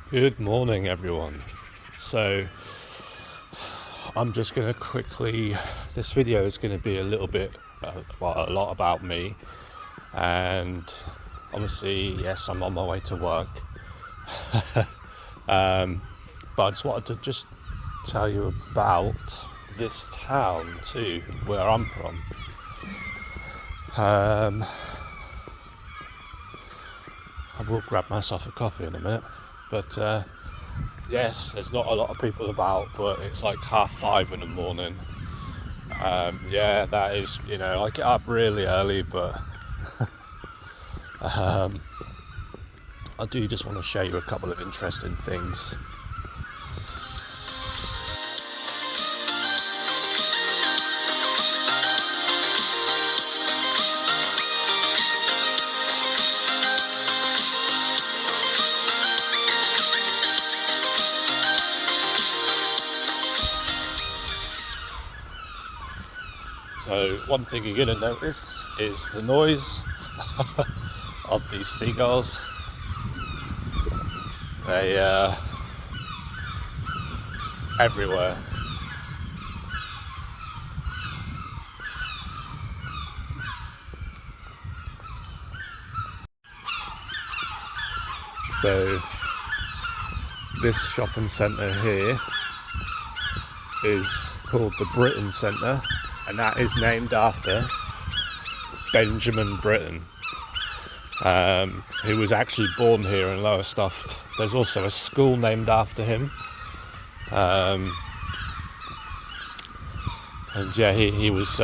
Good morning, everyone. So, I'm just going to quickly. This video is going to be a little bit, a lot about me, and obviously, yes, I'm on my way to work. But I just wanted to just tell you about this town too, where I'm from. I will grab myself a coffee in a minute, but yes, there's not a lot of people about, but it's like 5:30 in the morning. Yeah, that is, I get up really early, but I do just want to show you a couple of interesting things. So one thing you're going to notice is the noise of these seagulls. They everywhere. So this shopping centre here is called the Britain Centre, and that is named after Benjamin Britten, who was actually born here in Lowestoft. There's also a school named after him, and yeah, he was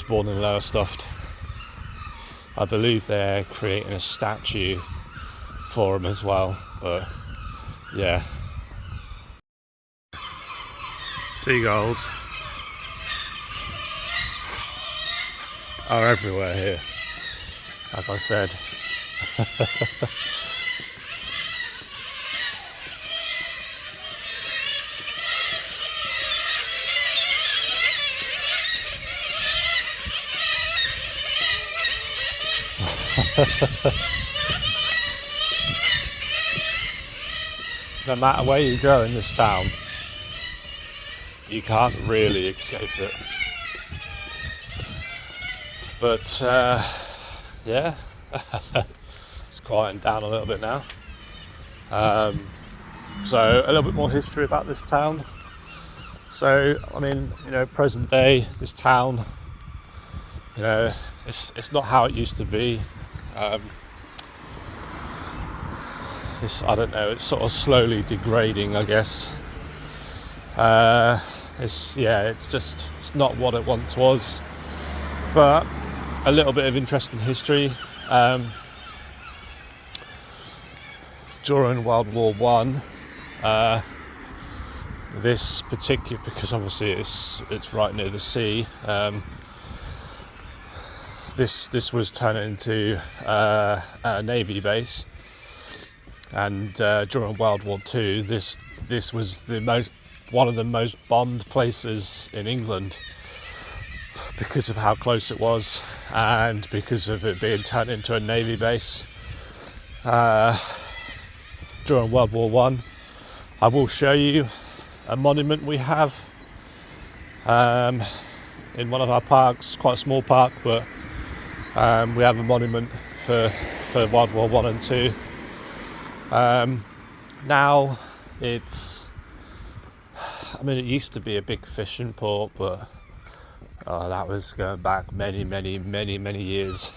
born in Lowestoft. I believe they're creating a statue for him as well, but yeah. Seagulls are everywhere here, as I said. No matter where you go in this town, you can't really escape it. But yeah, it's quieting down a little bit now. So a little bit more history about this town. So I mean, present day, this town, it's not how it used to be. I don't know, it's sort of slowly degrading, I guess. It's not what it once was. But a little bit of interesting history. During World War One, this particular, because obviously it's right near the sea, this was turned into a navy base. And during World War Two, this was one of the most bombed places in England because of how close it was and because of it being turned into a navy base. During World War One, I will show you a monument we have in one of our parks, quite a small park, but we have a monument for World War One and Two. Now it used to be a big fishing port, but that was going back many years.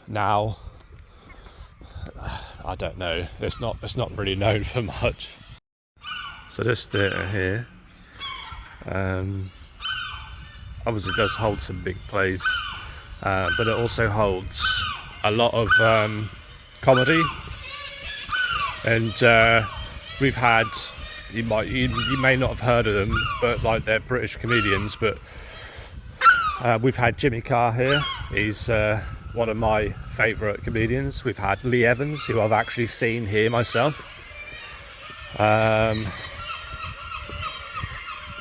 Now, I don't know. It's not really known for much. So this theatre here, obviously does hold some big plays, but it also holds a lot of comedy, and we've had, you may not have heard of them, but like they're British comedians, but we've had Jimmy Carr here. He's one of my favourite comedians. We've had Lee Evans, who I've actually seen here myself,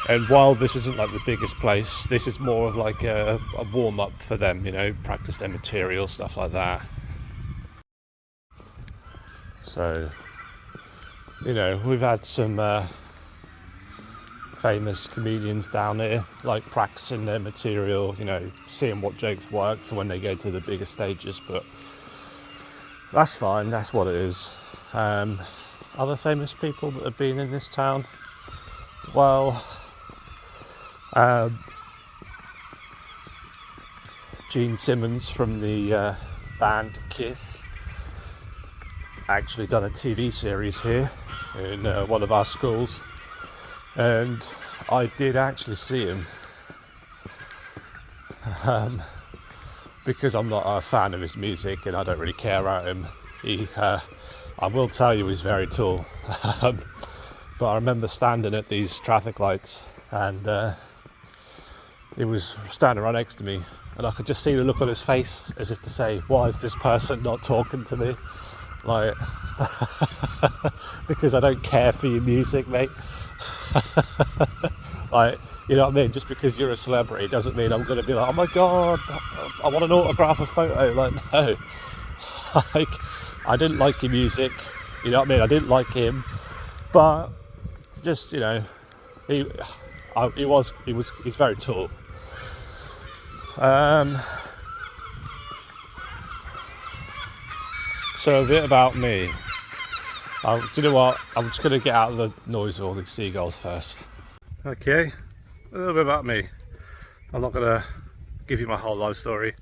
and while this isn't like the biggest place, this is more of like a warm-up for them, practice their material, stuff like that. So, you know, we've had some famous comedians down here, like practicing their material, you know, seeing what jokes work for when they go to the bigger stages, but that's fine, that's what it is. Other famous people that have been in this town, well, Gene Simmons from the band Kiss actually done a TV series here in one of our schools, and I did actually see him because I'm not a fan of his music and I don't really care about him. I will tell you he's very tall, but I remember standing at these traffic lights and he was standing right next to me, and I could just see the look on his face as if to say, why is this person not talking to me? Like, because I don't care for your music, mate. Like, you know what I mean? Just because you're a celebrity doesn't mean I'm going to be like, oh my God, I want an autograph, a photo. Like, no. Like, I didn't like your music, you know what I mean? I didn't like him, but just, you know, he's very tall. So a bit about me. Do you know what? I'm just going to get out of the noise of all these seagulls first. Okay, a little bit about me. I'm not going to give you my whole life story,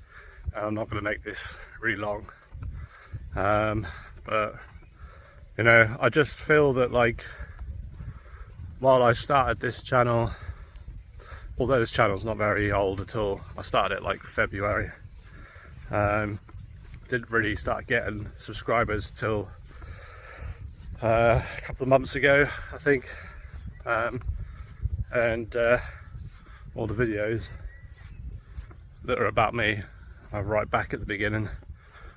and I'm not going to make this really long. But, you know, I just feel that, like, while I started this channel, although this channel's not very old at all, I started it like February. Didn't really start getting subscribers till a couple of months ago, I think. And all the videos that are about me are right back at the beginning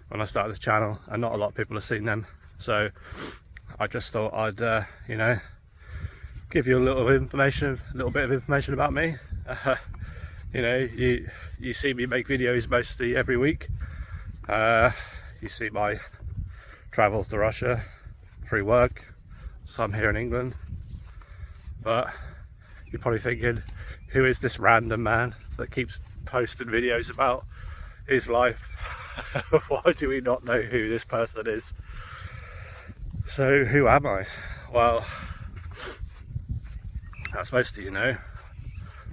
when I started this channel, and not a lot of people have seen them. So I just thought I'd, you know, give you a little bit of information about me. You know, you see me make videos mostly every week. You see my travels to Russia through work, some here in England. But you're probably thinking, who is this random man that keeps posting videos about his life? Why do we not know who this person is? So who am I? Well, as most of you know,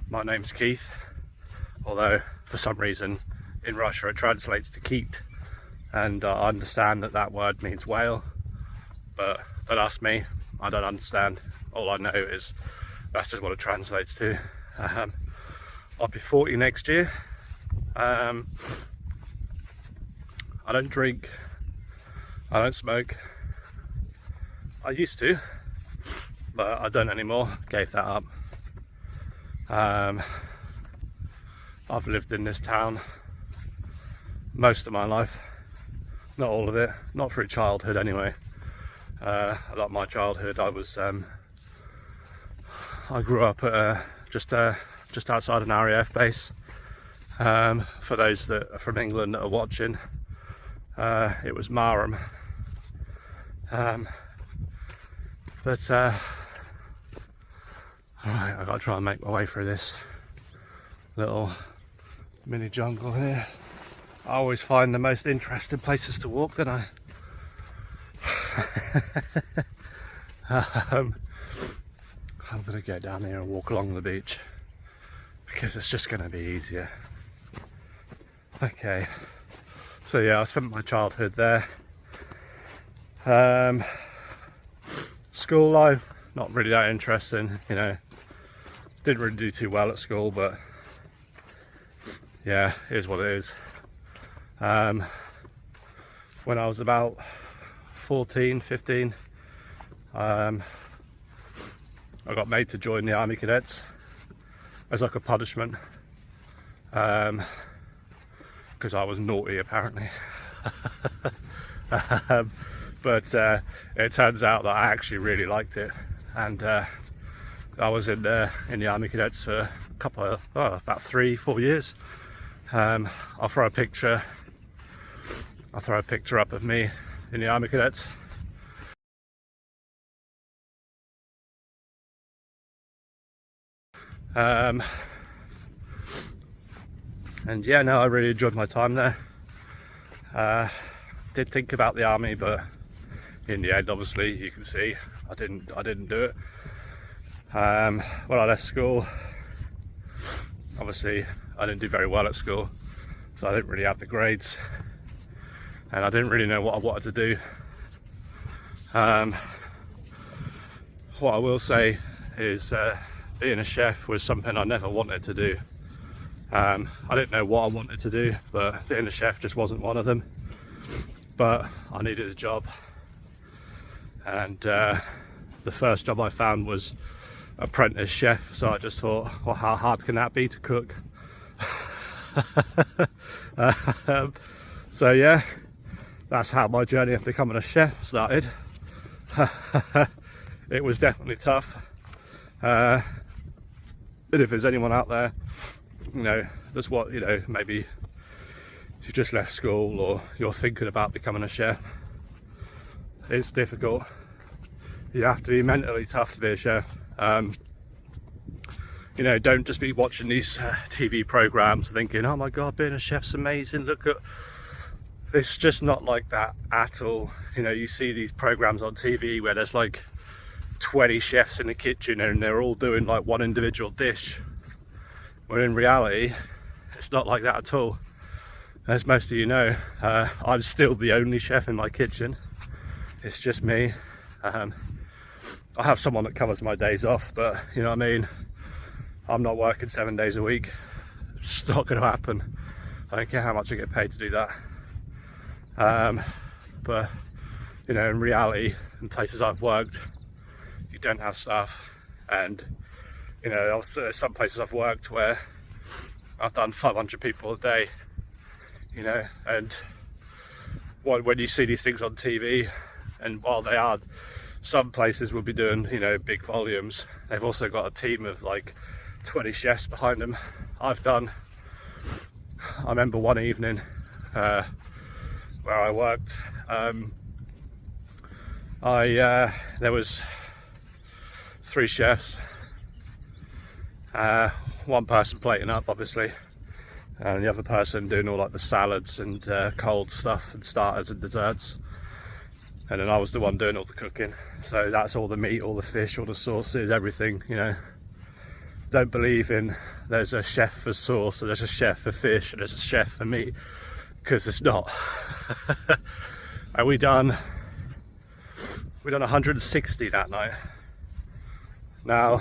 my name's Keith, although for some reason in Russia it translates to Keat, and I understand that word means whale, but don't ask me, I don't understand. All I know is that's just what it translates to. I'll be 40 next year. I don't drink, I don't smoke. I used to, but I don't anymore, gave that up. I've lived in this town most of my life, not all of it, not through childhood anyway. A lot of my childhood I grew up at just outside an RAF base. For those that are from England that are watching, it was Marham. Alright, I've got to try and make my way through this little mini jungle here. I always find the most interesting places to walk, don't I? I'm going to go down here and walk along the beach because it's just going to be easier. Okay, so yeah, I spent my childhood there. School life, not really that interesting, you know. Didn't really do too well at school, but yeah, it is what it is. When I was about 14, 15, I got made to join the Army Cadets as like a punishment, because I was naughty apparently. But it turns out that I actually really liked it, and I was in the Army Cadets for about 3-4 years. I'll throw a picture up of me in the Army Cadets. And yeah, no, I really enjoyed my time there. Did think about the army, but in the end, obviously, you can see I didn't do it. When I left school, obviously I didn't do very well at school, so I didn't really have the grades, and I didn't really know what I wanted to do. What I will say is being a chef was something I never wanted to do. I didn't know what I wanted to do, but being a chef just wasn't one of them. But I needed a job, and the first job I found was apprentice chef, so I just thought, well, how hard can that be to cook? So yeah, that's how my journey of becoming a chef started. It was definitely tough, and if there's anyone out there, you know, that's what, you know, maybe you just left school or you're thinking about becoming a chef, it's difficult. You have to be mentally tough to be a chef. You know, don't just be watching these TV programs thinking, oh my god, being a chef's amazing, look at, it's just not like that at all. You know, you see these programs on TV where there's like 20 chefs in the kitchen and they're all doing like one individual dish, when in reality it's not like that at all. As most of you know, I'm still the only chef in my kitchen. It's just me. I have someone that covers my days off, but you know what I mean, I'm not working 7 days a week. It's not going to happen. I don't care how much I get paid to do that. But you know, in reality, in places I've worked, you don't have staff. And you know, also some places I've worked where I've done 500 people a day, you know, and when you see these things on TV, and while they are, some places will be doing, you know, big volumes, they've also got a team of like 20 chefs behind them. I remember one evening where I worked, there was 3 chefs, one person plating up obviously, and the other person doing all like the salads and cold stuff and starters and desserts, and then I was the one doing all the cooking. So that's all the meat, all the fish, all the sauces, everything, you know. Don't believe in there's a chef for sauce and there's a chef for fish and there's a chef for meat, because it's not. And we done 160 that night. Now,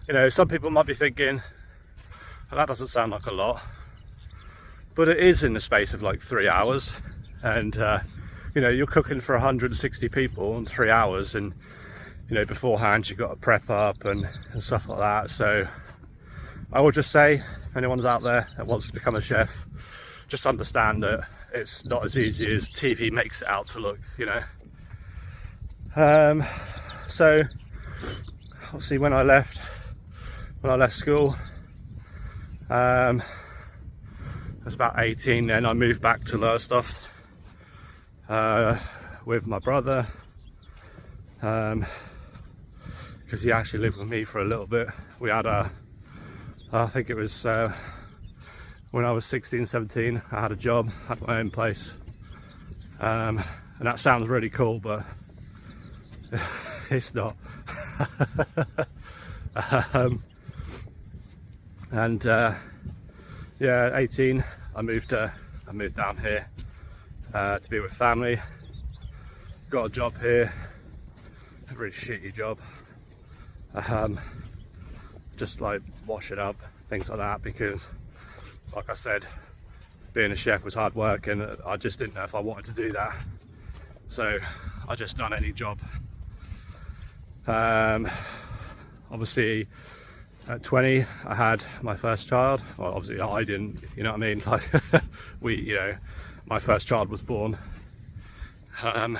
you know, some people might be thinking, well, that doesn't sound like a lot, but it is in the space of like 3 hours. And you know, you're cooking for 160 people in 3 hours, and you know, beforehand you've got to prep up and stuff like that. So I would just say, if anyone's out there that wants to become a chef, just understand that it's not as easy as TV makes it out to look, you know. So obviously when I left school, I was about 18 then, I moved back to Lowestoft with my brother, because he actually lived with me for a little bit. We had I think it was when I was 16, 17, I had a job, had my own place, and that sounds really cool, but it's not. And yeah, 18, I moved down here to be with family. Got a job here, a really shitty job, just like washing up, things like that, because like I said, being a chef was hard work and I just didn't know if I wanted to do that, so I just done any job. Obviously at 20 I had my first child. Well, obviously I didn't, you know what I mean, like you know, my first child was born. And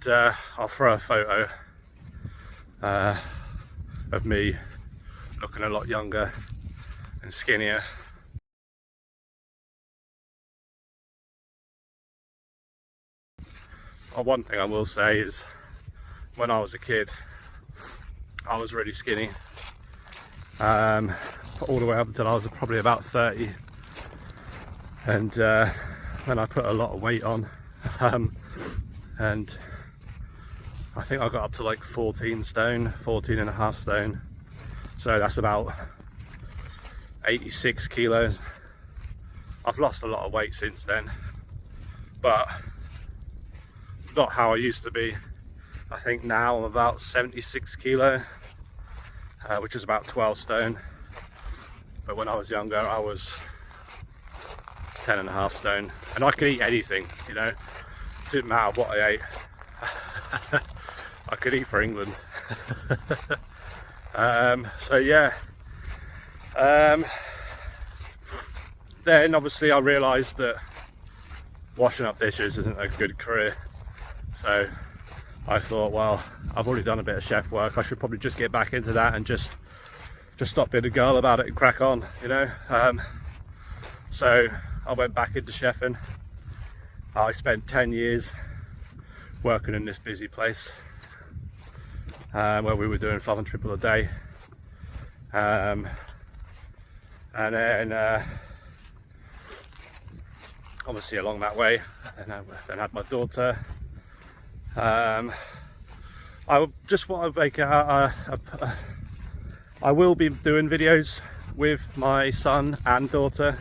I'll throw a photo of me looking a lot younger and skinnier. Well, one thing I will say is, when I was a kid, I was really skinny. all the way up until I was probably about 30, and then I put a lot of weight on, and I think I got up to like 14 and a half stone, so that's about 86 kilos. I've lost a lot of weight since then, but not how I used to be. I think now I'm about 76 kilo, which is about 12 stone. But when I was younger, I was 10 and a half stone. And I could eat anything, you know, didn't matter what I ate. I could eat for England. So yeah. Then obviously I realised that washing up dishes isn't a good career. So I thought, well, I've already done a bit of chef work, I should probably just get back into that and just stop being a girl about it and crack on, you know. So I went back into chefing. I spent 10 years working in this busy place, where we were doing 500 triple a day, and then obviously along that way, then had my daughter. I just want to make I will be doing videos with my son and daughter,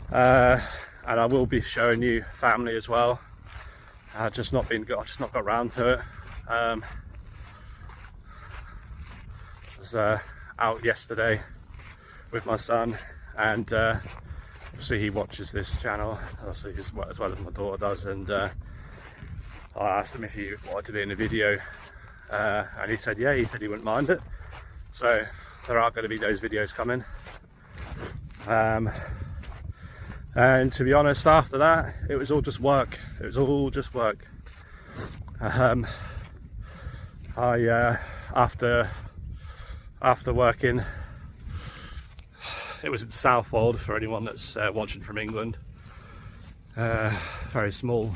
and I will be showing you family as well. I've just not got around to it. I was out yesterday with my son, and obviously he watches this channel also as well as my daughter does, and I asked him if he wanted to be in a video, and he said yeah, he said he wouldn't mind it. So there are going to be those videos coming, and to be honest, after that it was all just work. After working, it was in Southwold, for anyone that's watching from England. Very small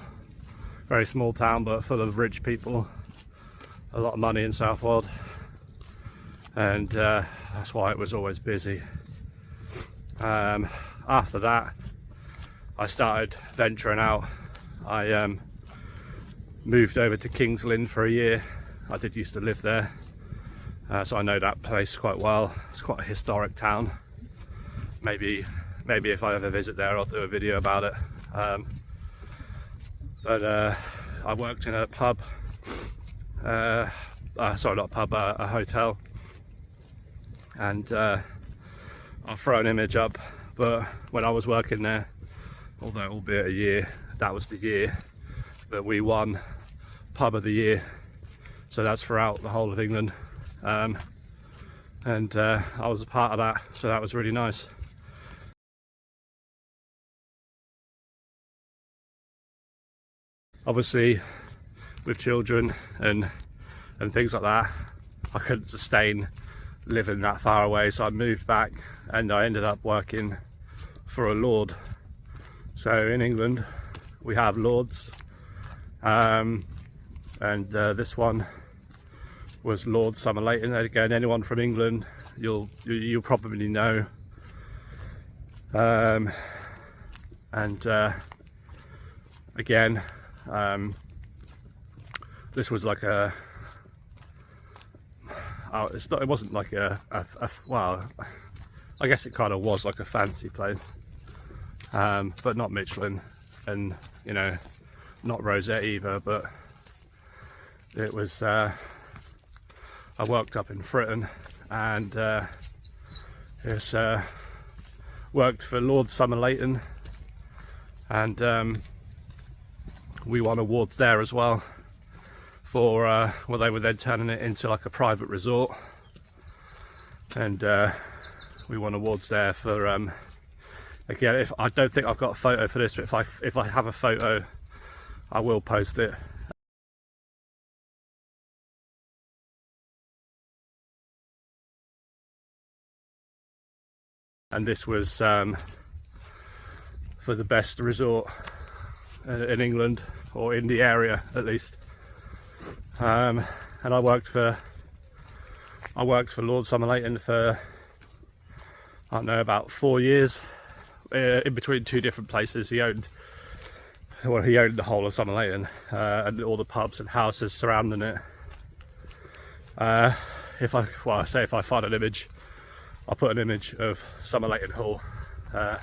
town, but full of rich people, a lot of money in Southwold, and that's why it was always busy. After that I started venturing out. I moved over to King's Lynn for a year. I did used to live there, so I know that place quite well. It's quite a historic town. Maybe if I ever visit there I'll do a video about it. But I worked in a pub, sorry, not a pub, a hotel, and I'll throw an image up, but when I was working there, although albeit a year, that was the year that we won Pub of the Year, so that's throughout the whole of England, and I was a part of that, so that was really nice. Obviously with children and things like that, I couldn't sustain living that far away, so I moved back and I ended up working for a lord. So in England we have lords, and this one was Lord Somerleyton. Again, anyone from England you'll probably know, and again, this was like a it wasn't like a well, I guess it kind of was like a fancy place, but not Michelin, and you know, not Rosette either, but it was I worked up in Fritton, and it's worked for Lord Somerleyton, and we won awards there as well for well, they were then turning it into like a private resort, and we won awards there for again, if I don't think I've got a photo for this, but if I have a photo I will post it. And this was for the best resort in England, or in the area at least, and I worked for Lord Somerleyton for I don't know, about 4 years, in between two different places. He owned the whole of Summer Leighton, and all the pubs and houses surrounding it. If I find an image, I'll put an image of Summer Leighton Hall. And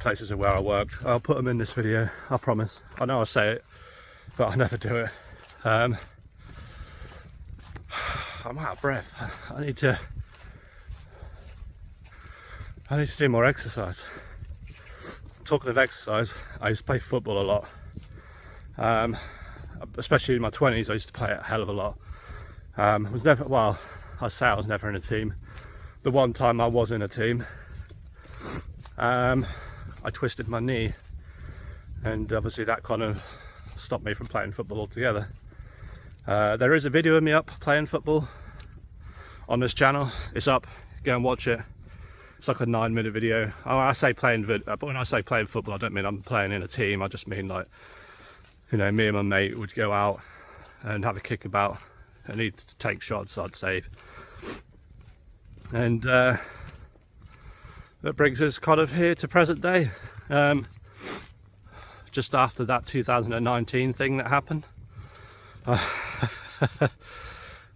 places of where I worked. I'll put them in this video, I promise. I know I say it, but I never do it. I'm out of breath. I need to do more exercise. Talking of exercise, I used to play football a lot. Especially in my 20s, I used to play it a hell of a lot. I was never, well, I'd say I was never in a team. The one time I was in a team, I twisted my knee, and obviously that kind of stopped me from playing football altogether. There is a video of me up playing football on this channel. It's up, go and watch it. It's like a 9-minute video. Oh, I say playing, but when I say playing football, I don't mean I'm playing in a team. I just mean, like, you know, me and my mate would go out and have a kick about, and he'd take shots, I'd save. And that brings us kind of here to present day. Just after that 2019 thing that happened,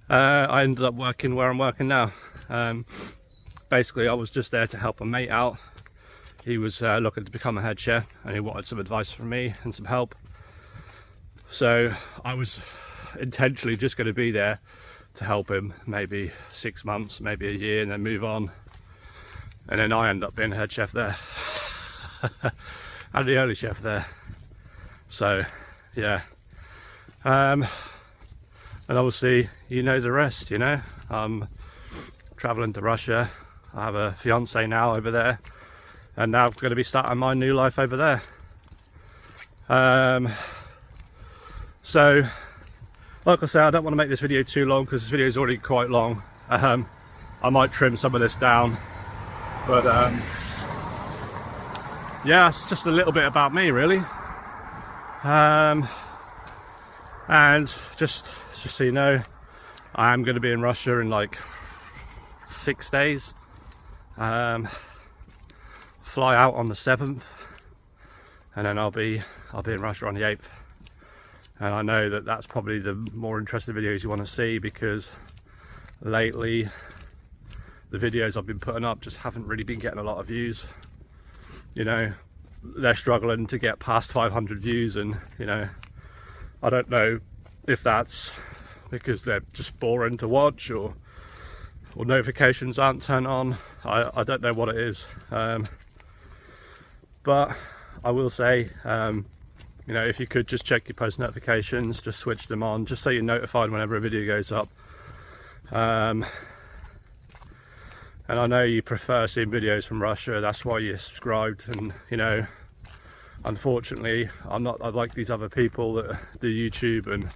I ended up working where I'm working now. Basically, I was just there to help a mate out. He was looking to become a head chef, and he wanted some advice from me and some help. So I was intentionally just going to be there to help him, maybe 6 months, maybe a year, and then move on. And then I end up being head chef there. I'm the only chef there. So yeah, and obviously you know the rest. You know, I'm traveling to Russia. I have a fiance now over there, and now I'm going to be starting my new life over there. So like I said, I don't want to make this video too long because this video is already quite long. I might trim some of this down, but yeah, it's just a little bit about me, really. And just so you know, I am going to be in Russia in like 6 days. Fly out on the 7th, and then I'll be in Russia on the 8th. And I know that that's probably the more interesting videos you want to see, because lately the videos I've been putting up just haven't really been getting a lot of views. You know, they're struggling to get past 500 views, and you know, I don't know if that's because they're just boring to watch, or notifications aren't turned on. I don't know what it is, but I will say, you know, if you could just check your post notifications, just switch them on, just so you're notified whenever a video goes up. And I know you prefer seeing videos from Russia, that's why you're subscribed. And you know, unfortunately, I'm not like these other people that do YouTube, and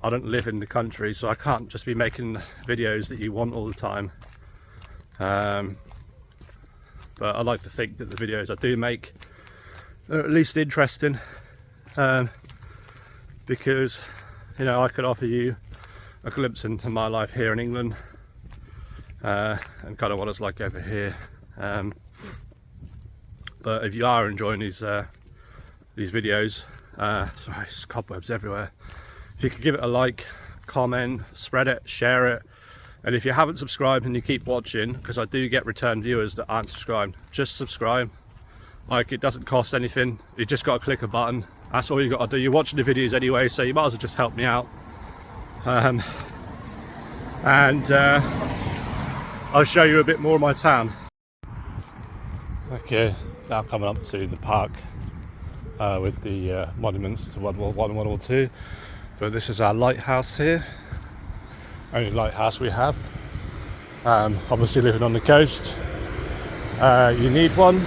I don't live in the country, so I can't just be making videos that you want all the time. But I like to think that the videos I do make are at least interesting, because you know, I could offer you a glimpse into my life here in England, and kind of what it's like over here. But if you are enjoying these videos, sorry, there's cobwebs everywhere. If you could give it a like, comment, spread it, share it, and if you haven't subscribed and you keep watching, because I do get return viewers that aren't subscribed, just subscribe. Like, it doesn't cost anything. You just got to click a button. That's all you got to do. You're watching the videos anyway, so you might as well just help me out. I'll show you a bit more of my town. Okay, now coming up to the park with the monuments to World War I and World War II. But this is our lighthouse here. Only lighthouse we have. Obviously living on the coast, you need one.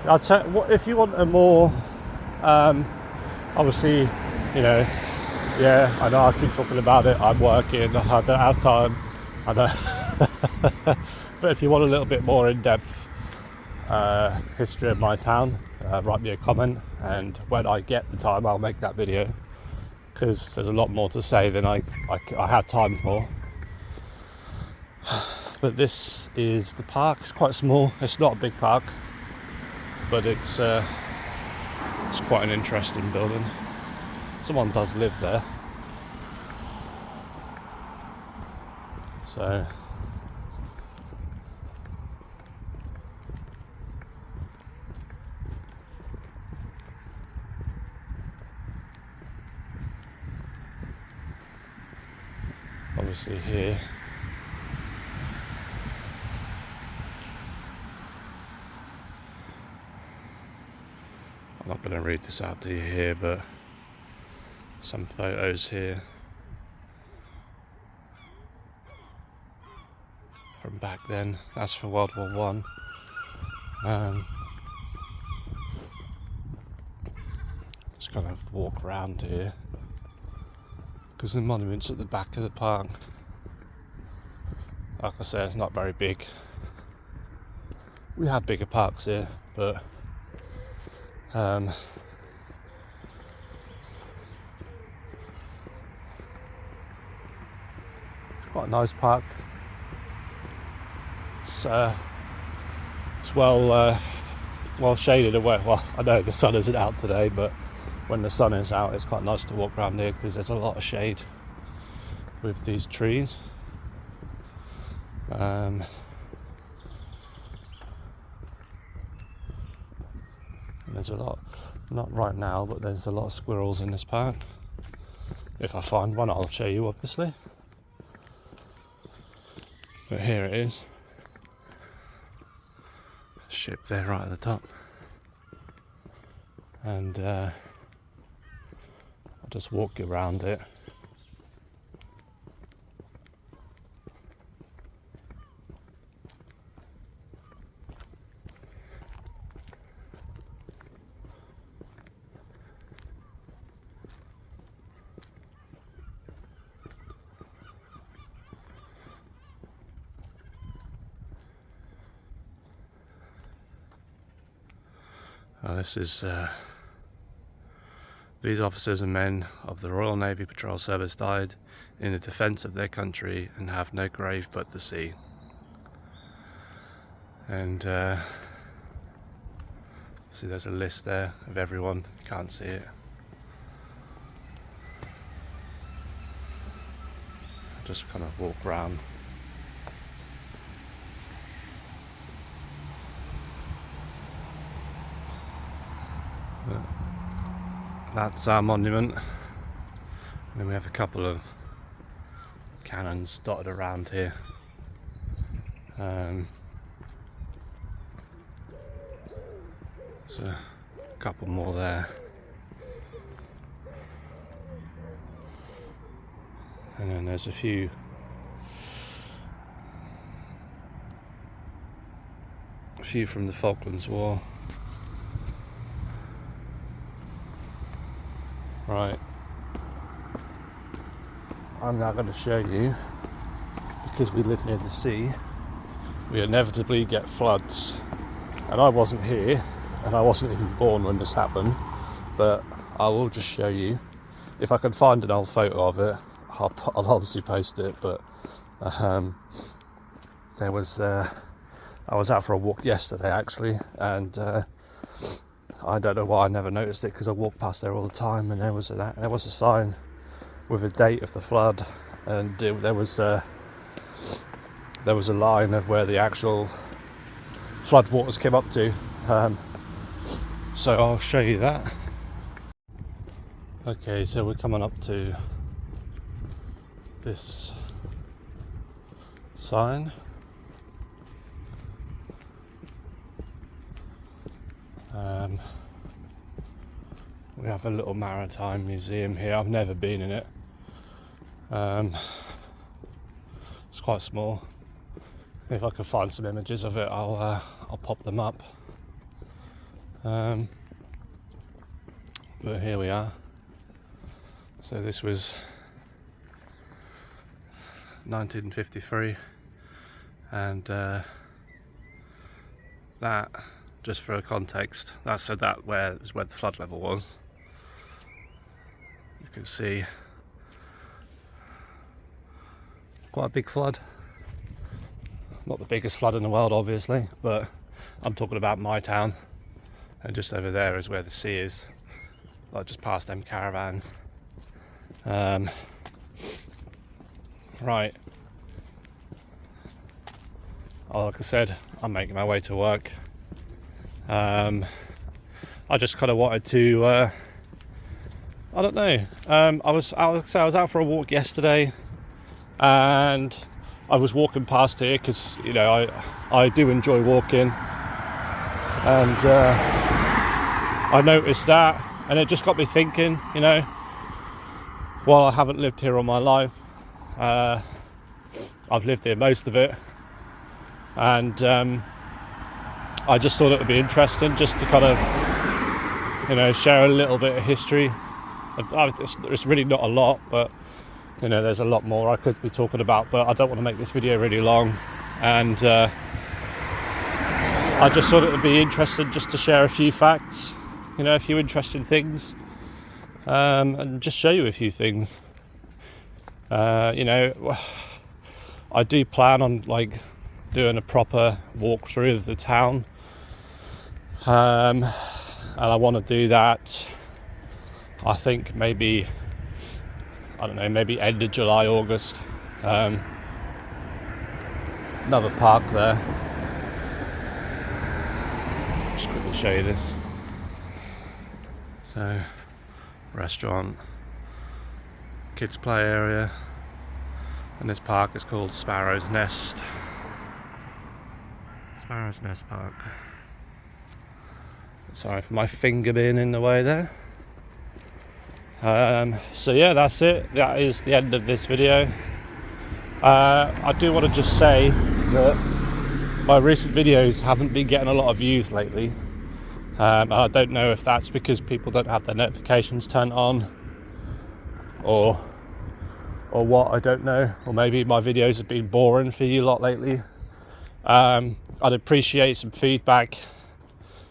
I'll tell what, if you want a more obviously, you know, yeah, I know I keep talking about it, I'm working, I don't have time, I know. But if you want a little bit more in-depth history of my town, write me a comment, and when I get the time I'll make that video, because there's a lot more to say than I have time for. But this is the park. It's quite small. It's not a big park, but it's quite an interesting building. Someone does live there, so obviously here I'm not going to read this out to you here, but some photos here from back then. That's for World War One. Just kind of walk around here because the monument's at the back of the park. Like I said, it's not very big. We have bigger parks here, but it's quite a nice park. It's well shaded away. Well, I know the sun isn't out today, but when the sun is out, it's quite nice to walk around here because there's a lot of shade with these trees. There's a lot, not right now, but there's a lot of squirrels in this park. If I find one, I'll show you, obviously. But here it is. Ship there right at the top. And I'll just walk you around it. This is these officers and men of the Royal Navy Patrol Service died in the defence of their country and have no grave but the sea. And see, there's a list there of everyone. You can't see it. I'll just kind of walk around. That's our monument, and then we have a couple of cannons dotted around here. So a couple more there, and then there's a few from the Falklands War. Right, I'm now going to show you, because we live near the sea, we inevitably get floods. And I wasn't here, and I wasn't even born when this happened, but I will just show you. If I can find an old photo of it, I'll obviously post it, but there was, I was out for a walk yesterday actually, and I don't know why I never noticed it, because I walk past there all the time, and there was a sign with a date of the flood, and there was a line of where the actual flood waters came up to. So I'll show you that. Okay, so we're coming up to this sign. We have a little maritime museum here. I've never been in it. It's quite small. If I can find some images of it, I'll pop them up. But here we are. So this was 1953, And that, just for context, that's so that is where the flood level was. You can see quite a big flood. Not the biggest flood in the world, obviously, but I'm talking about my town. And just over there is where the sea is, like just past them caravans. Right. Like I said, I'm making my way to work. I just kind of wanted to, I don't know. I was out for a walk yesterday, and I was walking past here because, you know, I do enjoy walking, and I noticed that, and it just got me thinking, you know, while I haven't lived here all my life, I've lived here most of it, and I just thought it would be interesting just to kind of, you know, share a little bit of history. It's really not a lot, but, you know, there's a lot more I could be talking about, but I don't want to make this video really long, and I just thought it would be interesting just to share a few facts, you know, a few interesting things, and just show you a few things. You know, I do plan on like doing a proper walkthrough of the town, and I want to do that, I think maybe, I don't know, maybe end of July, August. Another park there. Just quickly show you this. So, restaurant, kids play area, and this park is called Sparrow's Nest. Sparrow's Nest Park. Sorry for my finger being in the way there. So yeah, that's it. That is the end of this video. I do want to just say that my recent videos haven't been getting a lot of views lately. I don't know if that's because people don't have their notifications turned on, or what, I don't know. Or maybe my videos have been boring for you lot lately. I'd appreciate some feedback,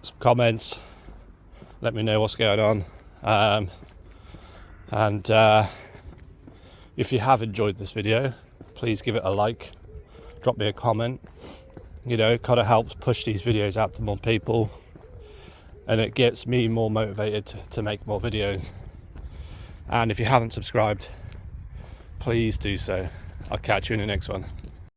some comments. Let me know what's going on. And if you have enjoyed this video, please give it a like, drop me a comment. You know, it kind of helps push these videos out to more people, and it gets me more motivated to make more videos. And if you haven't subscribed, please do so. I'll catch you in the next one.